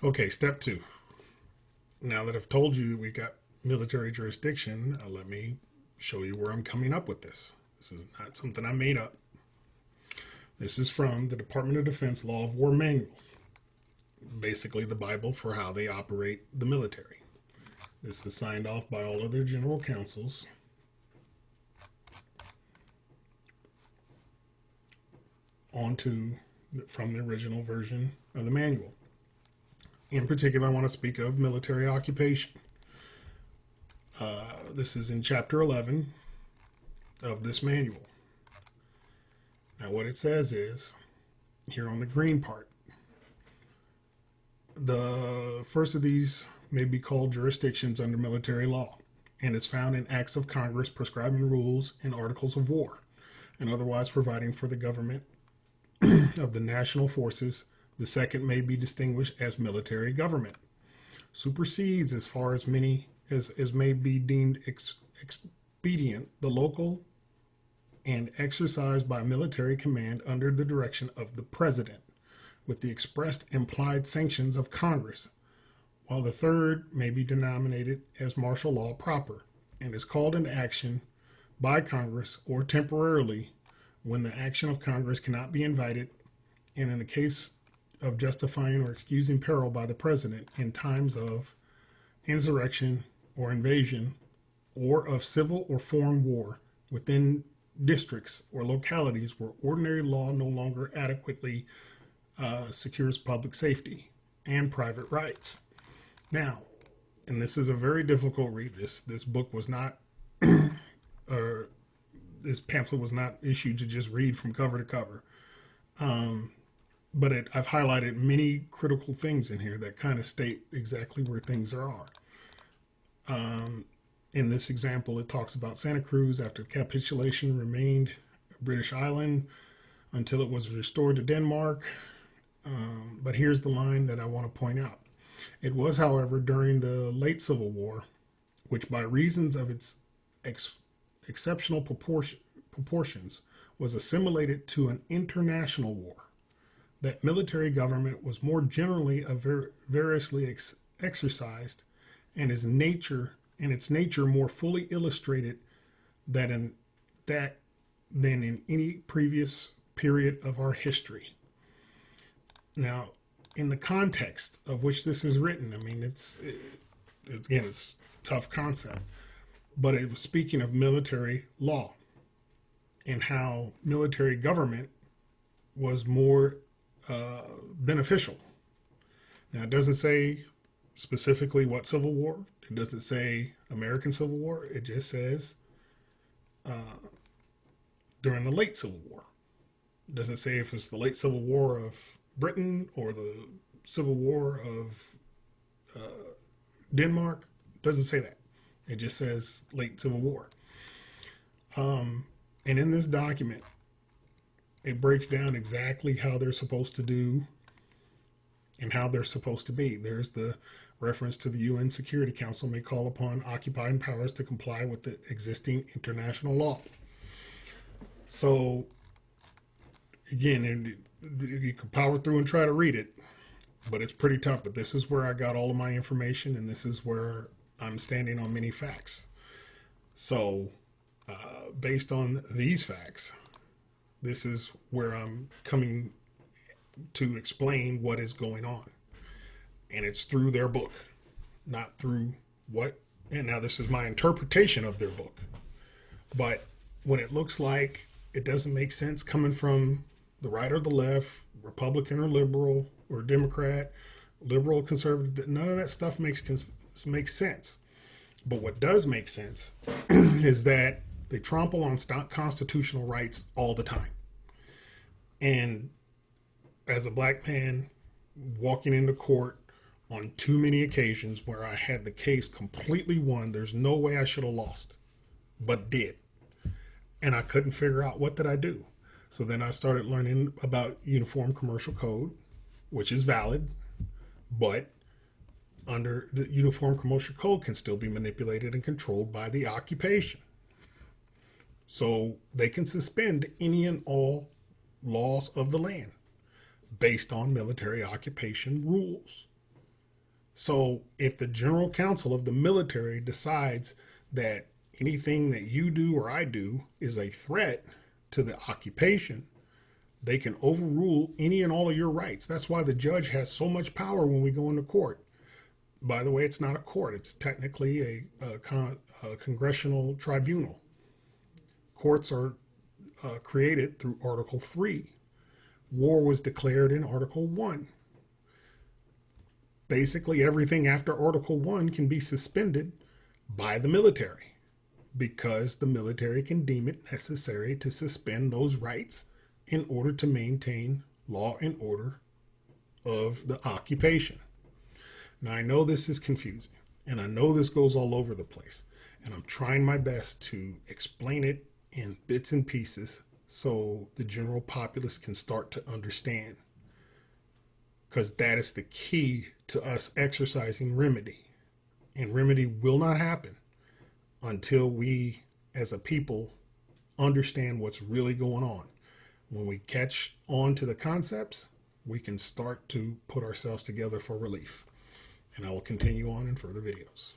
Okay, step two. Now that I've told you we got military jurisdiction, let me show you where I'm coming up with this. This is not something I made up. This is from the Department of Defense Law of War Manual, basically the Bible for how they operate the military. This is signed off by all of their general counsels. Onto from the original version of the manual. In particular, I want to speak of military occupation. This is in chapter 11 of this manual. Now, what it says is, here on the green part, the first of these may be called jurisdictions under military law, and it's found in acts of Congress prescribing rules and articles of war, and otherwise providing for the government of the national forces. The second may be distinguished as military government. Supersedes, as far as many as may be deemed expedient, the local and exercised by military command under the direction of the president, with the expressed implied sanctions of Congress, while the third may be denominated as martial law proper, and is called into action by Congress or temporarily when the action of Congress cannot be invited, and in the case of justifying or excusing peril by the president in times of insurrection or invasion, or of civil or foreign war within districts or localities where ordinary law no longer adequately secures public safety and private rights. Now, and this is a very difficult read. This book was not, or this pamphlet was not issued to just read from cover to cover. But I've highlighted many critical things in here that kind of state exactly where things are. In this example, it talks about Santa Cruz after capitulation remained a British island until it was restored to Denmark. But here's the line that I want to point out. It was, however, during the late Civil War, which by reasons of its exceptional proportions was assimilated to an international war, that military government was more generally variously exercised, and its nature more fully illustrated than in any previous period of our history. Now, in the context of which this is written, I mean, it's a tough concept, but it was speaking of military law and how military government was more beneficial. Now, it doesn't say specifically what Civil War. It doesn't say American Civil War. It just says during the late Civil War. It doesn't say if it's the late Civil War of Britain or the Civil War of Denmark. It doesn't say that. It just says late Civil War. And in this document, it breaks down exactly how they're supposed to do and how they're supposed to be. There's the reference to the UN Security Council may call upon occupying powers to comply with the existing international law. So, again, you can power through and try to read it, but it's pretty tough. But this is where I got all of my information, and this is where I'm standing on many facts. So, based on these facts, this is where I'm coming to explain what is going on. And it's through their book, not through what, and now this is my interpretation of their book. But when it looks like it doesn't make sense coming from the right or the left, Republican or liberal or Democrat, liberal or conservative, none of that stuff makes sense. But what does make sense is that they trample on constitutional rights all the time. And as a black man walking into court on too many occasions where I had the case completely won, there's no way I should have lost, but did. And I couldn't figure out what did I do. So then I started learning about Uniform Commercial Code, which is valid, but under the Uniform Commercial Code can still be manipulated and controlled by the occupation. So they can suspend any and all laws of the land based on military occupation rules. So if the general counsel of the military decides that anything that you do or I do is a threat to the occupation, they can overrule any and all of your rights. That's why the judge has so much power when we go into court. By the way, it's not a court, it's technically a congressional tribunal. Courts are created through Article 3. War was declared in Article 1. Basically, everything after Article 1 can be suspended by the military because the military can deem it necessary to suspend those rights in order to maintain law and order of the occupation. Now, I know this is confusing, and I know this goes all over the place, and I'm trying my best to explain it in bits and pieces so the general populace can start to understand, because that is the key to us exercising remedy. And remedy will not happen until we, as a people, understand what's really going on. When we catch on to the concepts, we can start to put ourselves together for relief. And I will continue on in further videos.